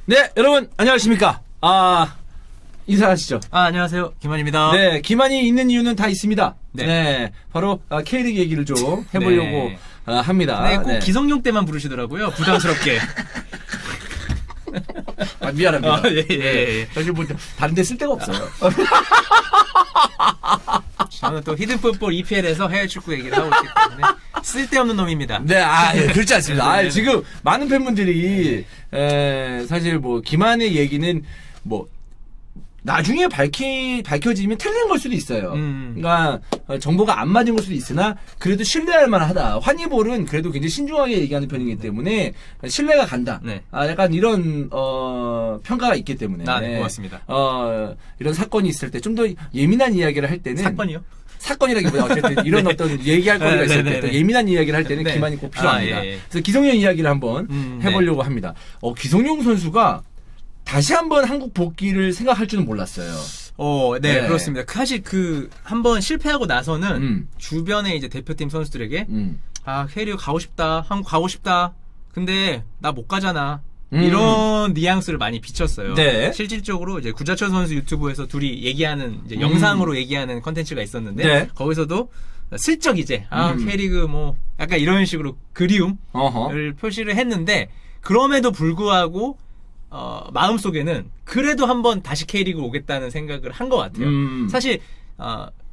네, 여러분 안녕하십니까? 인사하시죠. 안녕하세요. 김한입니다. 네, 기만이 있는 이유는 다 있습니다. 네. 네, 바로 K리그 얘기를 좀 해보려고 네. 합니다. 네, 꼭 기성용 때만 부르시더라고요. 부담스럽게. 미안합니다. 예. 사실 뭐 다른 데 쓸 데가 없어요. 저는 또 히든풋볼 EPL에서 해외 축구 얘기를 하고 있기 때문에 쓸데없는 놈입니다. 네, 예, 그렇지 않습니다. 네. 지금 많은 팬분들이 사실 뭐 기만의 얘기는 뭐 나중에 밝혀지면 틀린 걸 수도 있어요. 그러니까 정보가 안 맞은 걸 수도 있으나 그래도 신뢰할 만하다. 환희볼은 그래도 굉장히 신중하게 얘기하는 편이기 때문에 신뢰가 간다. 네. 약간 이런 평가가 있기 때문에. 네, 고맙습니다. 이런 사건이 있을 때 좀 더 예민한 이야기를 할 때는 사건이요? 사건이라기보다 어쨌든 이런 어떤 얘기할 거리가 있을 때 또 예민한 이야기를 할 때는 네. 기만이 꼭 필요합니다. 예. 그래서 기성용 이야기를 한번 해보려고 합니다. 기성용 선수가 다시 한번 한국 복귀를 생각할 줄은 몰랐어요. 네, 네. 그렇습니다. 사실 한번 실패하고 나서는 주변에 이제 대표팀 선수들에게 K리그 가고 싶다, 한국 가고 싶다. 근데 나 못 가잖아. 이런 뉘앙스를 많이 비쳤어요. 네. 실질적으로 이제 구자철 선수 유튜브에서 둘이 얘기하는 이제 영상으로 얘기하는 컨텐츠가 있었는데 네. 거기서도 슬쩍 이제 K리그 뭐 약간 이런 식으로 그리움을 표시를 했는데 그럼에도 불구하고 마음속에는 그래도 한번 다시 K리그 오겠다는 생각을 한 것 같아요. 사실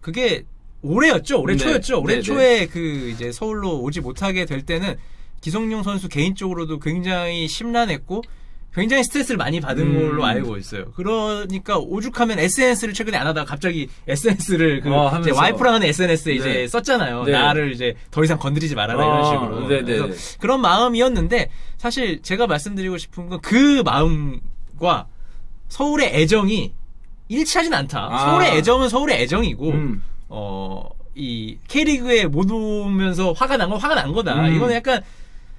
그게 올해였죠. 올해 네. 초였죠. 올해 네, 초에 이제 서울로 오지 못하게 될 때는 기성용 선수 개인적으로도 굉장히 심란했고 굉장히 스트레스를 많이 받은 걸로 알고 있어요. 그러니까 오죽하면 SNS를 최근에 안 하다가 갑자기 SNS를 이제 와이프랑 하는 SNS에 이제 썼잖아요. 네. 나를 이제 더 이상 건드리지 말아라 이런 식으로. 그래서 그런 마음이었는데 사실 제가 말씀드리고 싶은 건 그 마음과 서울의 애정이 일치하진 않다. 서울의 애정은 서울의 애정이고 이 K리그에 못 오면서 화가 난 건 화가 난 거다. 이거는 약간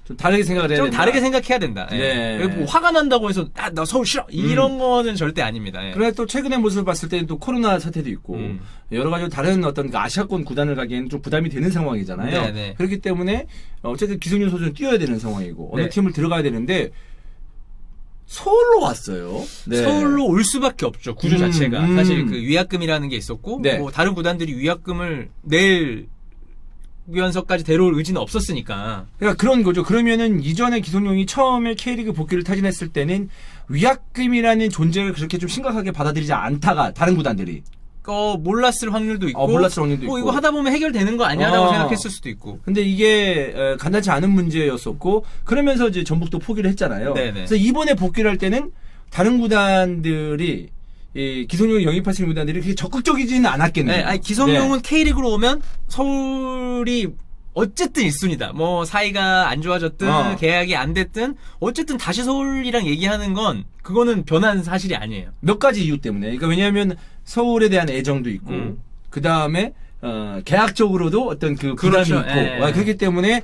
좀 다르게 생각을 해야 좀 된다. 다르게 생각해야 된다. 네. 예. 뭐 화가 난다고 해서 나 서울 싫어 이런 거는 절대 아닙니다. 예. 그래 또 최근의 모습을 봤을 때는 또 코로나 사태도 있고 여러 가지 다른 어떤 아시아권 구단을 가기에는 좀 부담이 되는 상황이잖아요. 네네. 그렇기 때문에 어쨌든 기성용 선수는 뛰어야 되는 상황이고 어느 네. 팀을 들어가야 되는데 서울로 왔어요. 네. 서울로 올 수밖에 없죠. 구조 자체가 사실 그 위약금이라는 게 있었고 네. 뭐 다른 구단들이 위약금을 낼 위원석까지 데려올 의지는 없었으니까. 그러니까 그런 거죠. 그러면은 이전에 기성용이 처음에 K리그 복귀를 타진했을 때는 위약금이라는 존재를 그렇게 좀 심각하게 받아들이지 않다가 다른 구단들이 몰랐을 확률도 있고. 몰랐을 확률도 있고. 이거 하다 보면 해결되는 거 아니야라고 생각했을 수도 있고. 근데 이게 간단치 않은 문제였었고 그러면서 이제 전북도 포기를 했잖아요. 네네. 그래서 이번에 복귀를 할 때는 다른 구단들이 이 기성용을 영입하시는 구단들이 그렇게 적극적이지는 않았겠네요. 네, 아니 기성용은 K리그로 오면 서울이 어쨌든 1순위다. 뭐 사이가 안 좋아졌든 계약이 안 됐든 어쨌든 다시 서울이랑 얘기하는 건 그거는 변한 사실이 아니에요. 몇 가지 이유 때문에. 그러니까 왜냐하면 서울에 대한 애정도 있고 그 다음에 계약적으로도 어떤 그 부담이 그렇죠. 있고 그렇기 때문에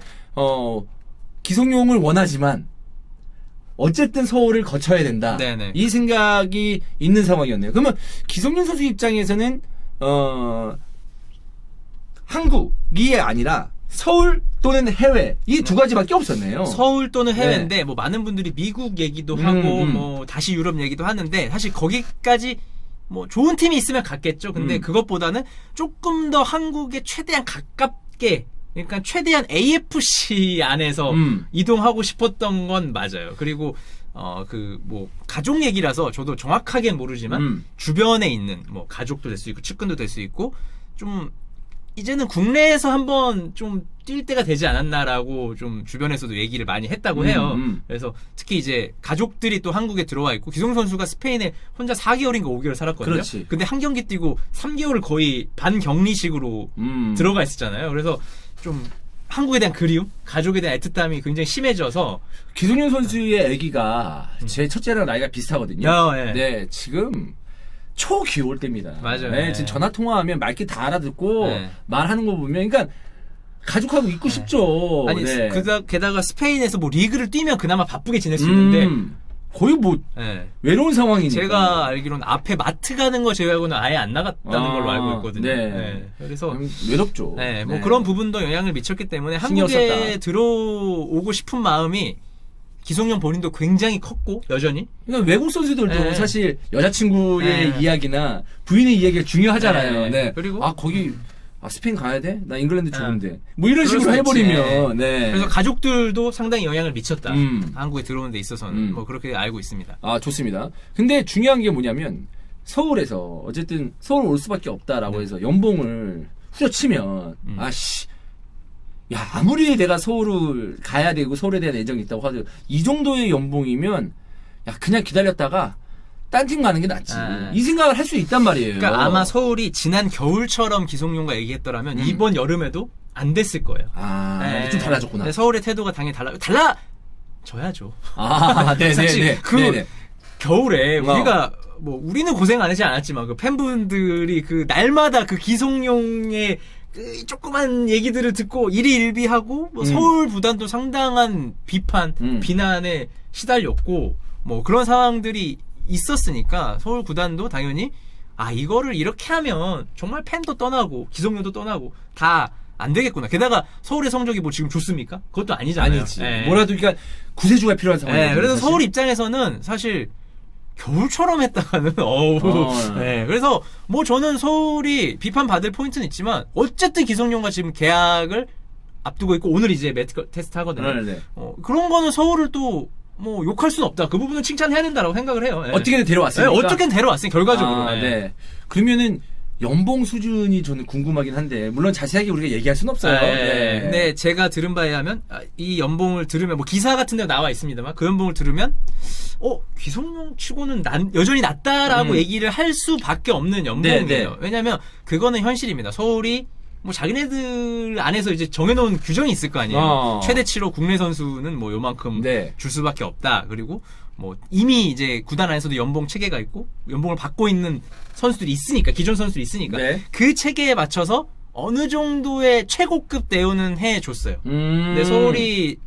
기성용을 원하지만 어쨌든 서울을 거쳐야 된다. 네네. 이 생각이 있는 상황이었네요. 그러면 기성용 선수 입장에서는 한국이 아니라 서울 또는 해외 이 두 가지밖에 없었네요. 서울 또는 해외인데 뭐 많은 분들이 미국 얘기도 하고 뭐 다시 유럽 얘기도 하는데 사실 거기까지 뭐 좋은 팀이 있으면 갔겠죠. 근데 그것보다는 조금 더 한국에 최대한 가깝게 그러니까 최대한 AFC 안에서 이동하고 싶었던 건 맞아요. 그리고 뭐 가족 얘기라서 저도 정확하게는 모르지만 주변에 있는 뭐 가족도 될 수 있고 측근도 될 수 있고 좀 이제는 국내에서 한번 좀 뛸 때가 되지 않았나라고 좀 주변에서도 얘기를 많이 했다고 해요. 그래서 특히 이제 가족들이 또 한국에 들어와 있고 기성 선수가 스페인에 혼자 4개월인가 5개월 살았거든요. 그렇지. 근데 한 경기 뛰고 3개월을 거의 반격리식으로 들어가 있었잖아요. 그래서 좀 한국에 대한 그리움, 가족에 대한 애틋함이 굉장히 심해져서 기성용 선수의 아기가 제 첫째랑 나이가 비슷하거든요. 네. 네, 지금 초귀여울 때입니다. 맞아요. 네, 지금 전화 통화하면 말귀 다 알아듣고 네. 말하는 거 보면, 그러니까 가족하고 있고 싶죠. 아니 네. 게다가 스페인에서 뭐 리그를 뛰면 그나마 바쁘게 지낼 수 있는데 거의 뭐 네. 외로운 상황이니까. 제가 알기로는 앞에 마트 가는 거 제외하고는 아예 안 나갔다는 걸로 알고 있거든요. 네. 그래서 외롭죠. 네, 뭐 네. 그런 부분도 영향을 미쳤기 때문에 신경 한국에 썼다. 들어오고 싶은 마음이 기성용 본인도 굉장히 컸고 여전히. 그러니까 외국 선수들도 네. 사실 여자친구의 네. 이야기나 부인의 이야기가 중요하잖아요. 네. 네. 그리고 거기 스페인 가야 돼? 나 잉글랜드 좋은데. 뭐 이런 식으로 그럴 수 있지. 해버리면. 네. 그래서 가족들도 상당히 영향을 미쳤다. 음. 한국에 들어오는 데 있어서는 뭐 그렇게 알고 있습니다. 좋습니다. 근데 중요한 게 뭐냐면 서울에서 어쨌든 서울 올 수밖에 없다라고 해서 연봉을 후려치면 야, 아무리 내가 서울을 가야 되고 서울에 대한 애정이 있다고 하더라도 이 정도의 연봉이면 야, 그냥 기다렸다가 딴 팀 가는 게 낫지. 이 생각을 할 수 있단 말이에요. 그러니까 아마 서울이 지난 겨울처럼 기성용과 얘기했더라면 이번 여름에도 안 됐을 거예요. 네. 좀 달라졌구나. 네, 서울의 태도가 당연히 달라져야죠. 네네네. 사실 네네. 겨울에 우리가 우리는 고생 안 하지 않았지만 그 팬분들이 그 날마다 그 기성용의 그 조그만 얘기들을 듣고 일희일비하고 서울 구단도 상당한 비판, 비난에 시달렸고 뭐 그런 상황들이 있었으니까 서울 구단도 당연히 이거를 이렇게 하면 정말 팬도 떠나고 기성용도 떠나고 다 안 되겠구나. 게다가 서울의 성적이 뭐 지금 좋습니까? 그것도 아니잖아요. 아니지. 네. 뭐라도 그러니까 구세주가 필요한 상황이에요. 네, 그래서 사실. 서울 입장에서는 사실 겨울처럼 했다가는 네. 그래서 뭐 저는 서울이 비판받을 포인트는 있지만 어쨌든 기성용과 지금 계약을 앞두고 있고 오늘 이제 매트 테스트 하거든요. 네. 그런 거는 서울을 또 뭐 욕할 수는 없다. 그 부분은 칭찬해야 된다라고 생각을 해요. 네. 어떻게든 데려왔으니까. 네, 어떻게든 데려왔으니 결과적으로. 네. 그러면은 연봉 수준이 저는 궁금하긴 한데 물론 자세하게 우리가 얘기할 수는 없어요. 네. 근데 제가 들은 바에 하면 이 연봉을 들으면 뭐 기사 같은 데 나와 있습니다만 그 연봉을 들으면 기성용 치고는 여전히 낮다라고 얘기를 할 수밖에 없는 연봉이에요. 네. 왜냐하면 그거는 현실입니다. 서울이 뭐 자기네들 안에서 이제 정해놓은 규정이 있을 거 아니에요. 최대치로 국내 선수는 뭐 요만큼 줄 수밖에 없다. 그리고 뭐 이미 이제 구단 안에서도 연봉 체계가 있고 연봉을 받고 있는 선수들이 있으니까 기존 선수들이 있으니까 그 체계에 맞춰서 어느 정도의 최고급 대우는 해줬어요. 근데 서울이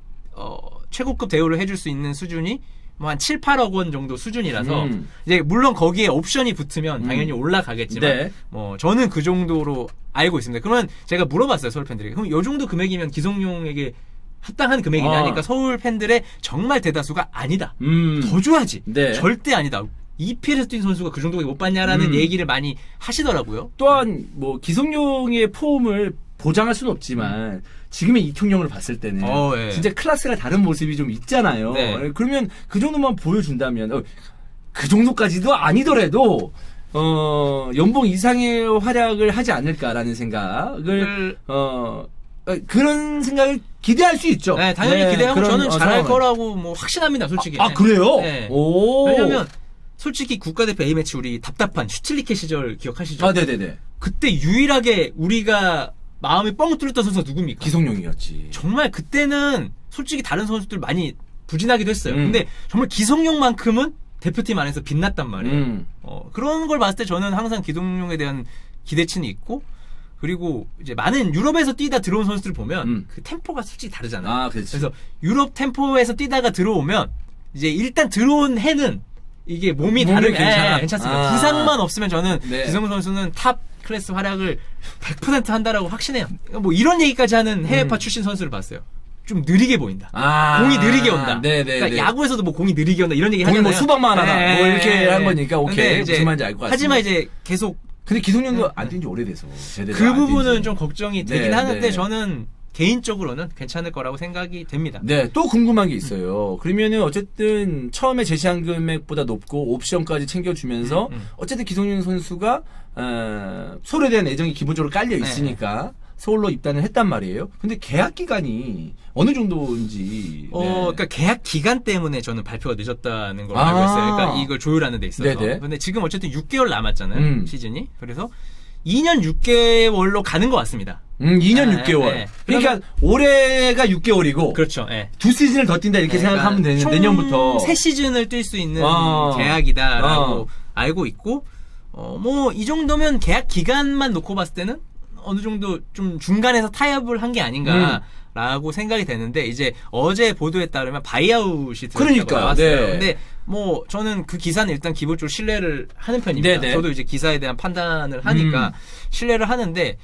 최고급 대우를 해줄 수 있는 수준이 뭐 한 7, 8억 원 정도 수준이라서 이제 물론 거기에 옵션이 붙으면 당연히 올라가겠지만 뭐 저는 그 정도로 알고 있습니다. 그러면 제가 물어봤어요, 서울 팬들에게. 그럼 요 정도 금액이면 기성용에게 합당한 금액이냐 하니까 서울 팬들의 정말 대다수가 아니다. 더 줘야지. 절대 아니다. EPL에서 뛴 선수가 그 정도밖에 못 받냐라는 얘기를 많이 하시더라고요. 또한 뭐 기성용의 폼을 보장할 수는 없지만 지금의 이청용을 봤을 때는 진짜 클래스가 다른 모습이 좀 있잖아요. 그러면 그 정도만 보여준다면 그 정도까지도 아니더라도 연봉 이상의 활약을 하지 않을까라는 생각을 그런 생각을 기대할 수 있죠. 네, 당연히 기대하고 저는 잘할 거라고 뭐 확신합니다, 솔직히. 그래요? 네. 왜냐면 솔직히 국가대표 A매치 우리 답답한 슈틸리케 시절 기억하시죠? 네네네. 그때 유일하게 우리가 마음이 뻥 뚫렸던 선수가 누굽니까? 기성용이었지. 정말 그때는 솔직히 다른 선수들 많이 부진하기도 했어요. 근데 정말 기성용만큼은 대표팀 안에서 빛났단 말이에요. 그런 걸 봤을 때 저는 항상 기성용에 대한 기대치는 있고 그리고 이제 많은 유럽에서 뛰다 들어온 선수들 보면 그 템포가 솔직히 다르잖아요. 그래서 유럽 템포에서 뛰다가 들어오면 이제 일단 들어온 해는 이게 몸이 다르면 괜찮습니다. 부상만 없으면 저는 기성용 선수는 탑 클래스 활약을 100% 한다라고 확신해요. 뭐 이런 얘기까지 하는 해외파 출신 선수를 봤어요. 좀 느리게 보인다. 공이 느리게 온다. 그러니까 야구에서도 뭐 공이 느리게 온다 이런 얘기 하잖아요. 공이 뭐 수박만 하다. 뭐 이렇게 한 거니까 오케이. 무슨 말인지 알 것 같습니다. 하지만 이제 계속 근데 기성용도 안 뛴 지 오래돼서 제대로 그 부분은 좀 걱정이 되긴 하는데 네. 저는 개인적으로는 괜찮을 거라고 생각이 됩니다. 네, 또 궁금한 게 있어요. 그러면은 어쨌든 처음에 제시한 금액보다 높고 옵션까지 챙겨주면서 어쨌든 기성용 선수가 서울에 대한 애정이 기본적으로 깔려 있으니까 서울로 입단을 했단 말이에요. 근데 계약 기간이 어느 정도인지. 그러니까 계약 기간 때문에 저는 발표가 늦었다는 걸 알고 있어요. 그러니까 이걸 조율하는 데 있어서. 근데 지금 어쨌든 6개월 남았잖아요. 시즌이. 그래서 2년 6개월로 가는 것 같습니다. 2년 6개월. 그러니까 올해가 6개월이고. 그렇죠. 두 시즌을 더 뛴다 이렇게 생각하면 되는 내년부터. 3시즌을 뛸 수 있는 계약이다라고 알고 있고, 뭐 이 정도면 계약 기간만 놓고 봤을 때는 어느 정도 좀 중간에서 타협을 한 게 아닌가라고 생각이 되는데 이제 어제 보도에 따르면 바이아웃이 들어갔다고 나왔어요. 근데 뭐 저는 그 기사는 일단 기본적으로 신뢰를 하는 편입니다. 저도 이제 기사에 대한 판단을 하니까 신뢰를 하는데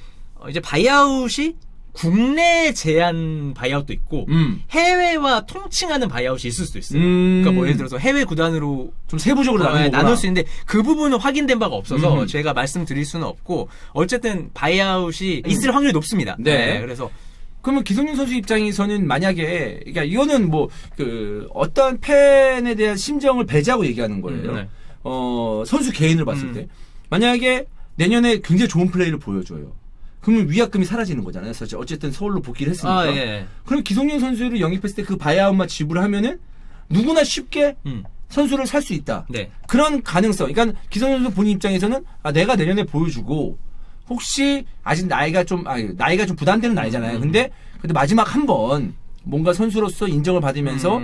이제 바이아웃이 국내 제한 바이아웃도 있고 해외와 통칭하는 바이아웃이 있을 수도 있어요. 그러니까 뭐 예를 들어서 해외 구단으로 좀 세부적으로 나눌 수 있는데 그 부분은 확인된 바가 없어서 제가 말씀드릴 수는 없고 어쨌든 바이아웃이 있을 확률이 높습니다. 네. 그래서 그러면 기성용 선수 입장에서는 만약에 그러니까 이거는 뭐 그 어떤 팬에 대한 심정을 배제하고 얘기하는 거예요. 네. 선수 개인을 봤을 때 만약에 내년에 굉장히 좋은 플레이를 보여줘요. 그러면 위약금이 사라지는 거잖아요. 사실 어쨌든 서울로 복귀를 했으니까. 예. 그럼 기성용 선수를 영입했을 때 그 바이아웃만 지불하면은 누구나 쉽게 선수를 살 수 있다. 네. 그런 가능성. 그러니까 기성용 선수 본인 입장에서는 내가 내년에 보여주고 혹시 아직 나이가 좀 부담되는 나이잖아요. 근데 마지막 한 번 뭔가 선수로서 인정을 받으면서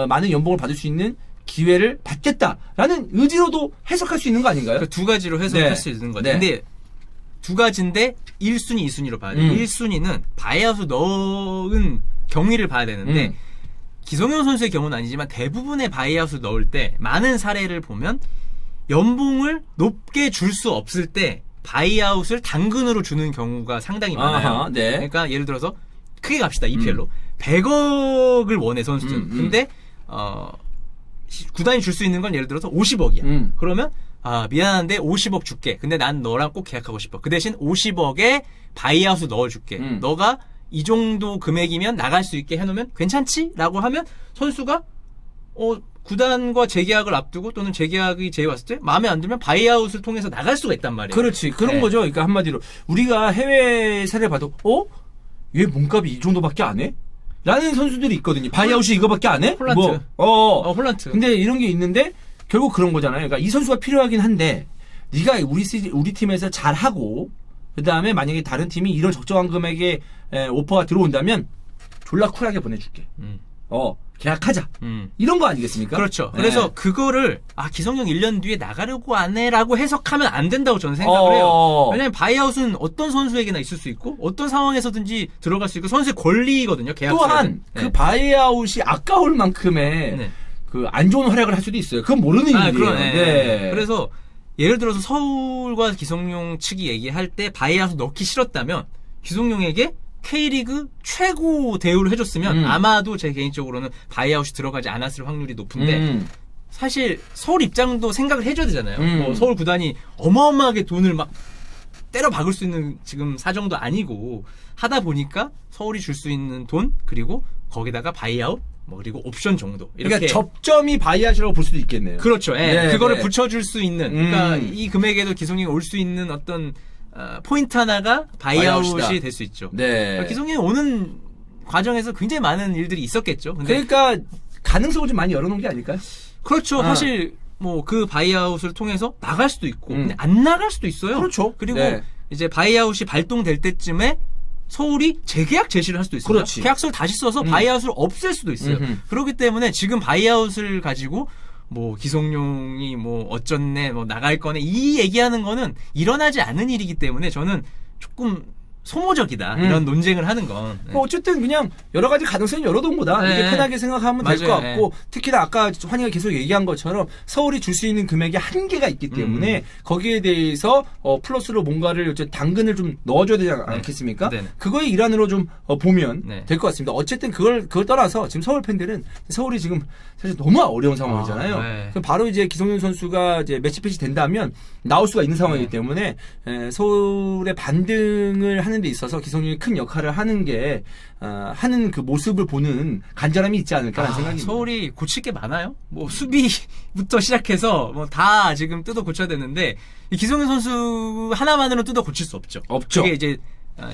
많은 연봉을 받을 수 있는 기회를 받겠다라는 의지로도 해석할 수 있는 거 아닌가요? 그 두 가지로 해석할 네. 수 있는 거죠. 네. 근데 두 가지인데 1순위, 2순위로 봐야 돼요. 1순위는 바이아웃을 넣은 경위를 봐야 되는데 기성용 선수의 경우는 아니지만 대부분의 바이아웃을 넣을 때 많은 사례를 보면 연봉을 높게 줄 수 없을 때 바이아웃을 당근으로 주는 경우가 상당히 많아요. 아하, 네. 그러니까 예를 들어서 크게 갑시다. EPL로 100억을 원해 선수는. 근데 구단이 줄 수 있는 건 예를 들어서 50억이야. 그러면 미안한데 50억 줄게. 근데 난 너랑 꼭 계약하고 싶어. 그 대신 50억에 바이아웃을 넣어줄게. 너가 이 정도 금액이면 나갈 수 있게 해놓으면 괜찮지? 라고 하면 선수가 구단과 재계약을 앞두고 또는 재계약이 제의왔을 때 마음에 안 들면 바이아웃을 통해서 나갈 수가 있단 말이에요. 그렇지. 그런 거죠. 그러니까 한마디로 우리가 해외 사례를 봐도 얘 몸값이 이 정도밖에 안 해? 라는 선수들이 있거든요. 바이아웃이 이거밖에 안 해? 홀란트. 홀란트. 근데 이런 게 있는데 결국 그런 거잖아요. 그러니까 이 선수가 필요하긴 한데 네가 우리 팀에서 잘하고 그다음에 만약에 다른 팀이 이런 적정한 금액의 오퍼가 들어온다면 졸라 쿨하게 보내줄게. 계약하자. 이런 거 아니겠습니까? 그렇죠. 네. 그래서 그거를 기성용 1년 뒤에 나가려고 안 해라고 해석하면 안 된다고 저는 생각을 해요. 왜냐면 바이아웃은 어떤 선수에게나 있을 수 있고 어떤 상황에서든지 들어갈 수 있고 선수의 권리거든요. 계약서. 또한 그 바이아웃이 아까울 만큼의 그 안 좋은 활약을 할 수도 있어요. 그건 모르는 일이에요. 그러네. 네. 그래서 예를 들어서 서울과 기성용 측이 얘기할 때 바이아웃 넣기 싫었다면 기성용에게 K리그 최고 대우를 해줬으면 아마도 제 개인적으로는 바이아웃이 들어가지 않았을 확률이 높은데 사실 서울 입장도 생각을 해줘야 되잖아요. 뭐 서울 구단이 어마어마하게 돈을 막 때려 박을 수 있는 지금 사정도 아니고 하다 보니까 서울이 줄 수 있는 돈 그리고 거기다가 바이아웃 그리고 옵션 정도 이렇게 그러니까 접점이 바이아웃이라고 볼 수도 있겠네요. 그렇죠. 네, 그거를 네. 붙여줄 수 있는 그러니까 이 금액에도 기성용이 올 수 있는 어떤 포인트 하나가 바이아웃이 될 수 있죠. 네. 기성용이 오는 과정에서 굉장히 많은 일들이 있었겠죠. 근데 그러니까 가능성을 좀 많이 열어놓은 게 아닐까요? 그렇죠. 사실 그 바이아웃을 통해서 나갈 수도 있고 근데 안 나갈 수도 있어요. 그렇죠. 그리고 네. 이제 바이아웃이 발동될 때쯤에 서울이 재계약 제시를 할 수도 있습니다. 그렇지. 계약서를 다시 써서 바이아웃을 없앨 수도 있어요. 그렇기 때문에 지금 바이아웃을 가지고 기성용이 어쩌네 나갈 거네 이 얘기하는 거는 일어나지 않은 일이기 때문에 저는 조금 소모적이다 이런 논쟁을 하는 건. 어쨌든 그냥 여러 가지 가능성이 열어둔 거다. 네. 이게 편하게 생각하면 될 것 맞아요. 같고 특히나 아까 환희가 계속 얘기한 것처럼 서울이 줄 수 있는 금액이 한계가 있기 때문에 거기에 대해서 플러스로 뭔가를 당근을 좀 넣어줘야 되지 않겠습니까? 네. 그거의 일환으로 좀 보면 네. 될 것 같습니다. 어쨌든 그걸 떠나서 지금 서울 팬들은 서울이 지금 사실 너무 어려운 상황이잖아요. 네. 그럼 바로 이제 기성용 선수가 이제 매치핏이 된다면 나올 수가 있는 상황이기 때문에 서울의 반등을 하는 데 있어서 기성용이 큰 역할을 하는 게 하는 그 모습을 보는 간절함이 있지 않을까라는 생각입니다. 서울이 고칠 게 많아요. 수비부터 시작해서 다 지금 뜯어 고쳐야 되는데 이 기성용 선수 하나만으로는 뜯어 고칠 수 없죠. 없죠. 그게 이제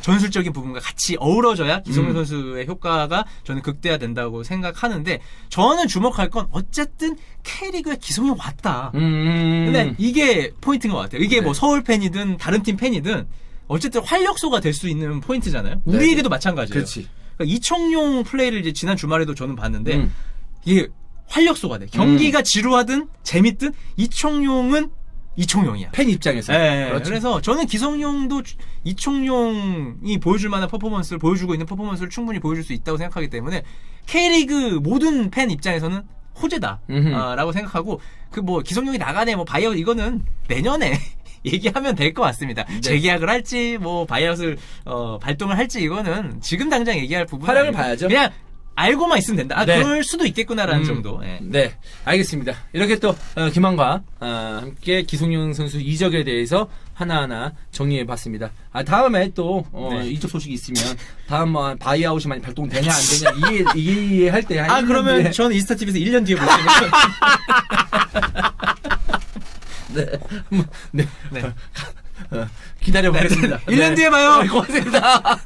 전술적인 부분과 같이 어우러져야 기성용 선수의 효과가 저는 극대화된다고 생각하는데 저는 주목할 건 어쨌든 K리그에 기성용 왔다. 근데 이게 포인트인 것 같아요. 이게 서울 팬이든 다른 팀 팬이든 어쨌든 활력소가 될 수 있는 포인트잖아요. 우리에게도 마찬가지예요. 그렇지. 그러니까 이청용 플레이를 이제 지난 주말에도 저는 봤는데 이게 활력소가 돼. 경기가 지루하든 재밌든 이청용은 이청용이야. 팬 입장에서. 네, 그렇죠. 그래서 저는 기성용도 이청용이 보여줄 만한 퍼포먼스를 보여주고 있는 퍼포먼스를 충분히 보여줄 수 있다고 생각하기 때문에 K리그 모든 팬 입장에서는 호재다 라고 생각하고 기성용이 나가네 바이아웃 이거는 내년에 얘기하면 될 것 같습니다. 네. 재계약을 할지 뭐 바이아웃을 발동을 할지 이거는 지금 당장 얘기할 부분 활약을 아니고 봐야죠. 그냥 알고만 있으면 된다. 아, 네. 그럴 수도 있겠구나라는 정도. 예. 네, 알겠습니다. 이렇게 또 김한과 함께 기성용 선수 이적에 대해서 하나하나 정리해봤습니다. 다음에 또 네. 이적 소식이 있으면 다음 바이아웃이 많이 발동되냐 안 되냐 이해할 때 그러면 전 인스타 TV에서 1년 뒤에 볼 테니까. 네, 네. 기다려보겠습니다. 네. 1년 뒤에 봐요. 고맙습니다.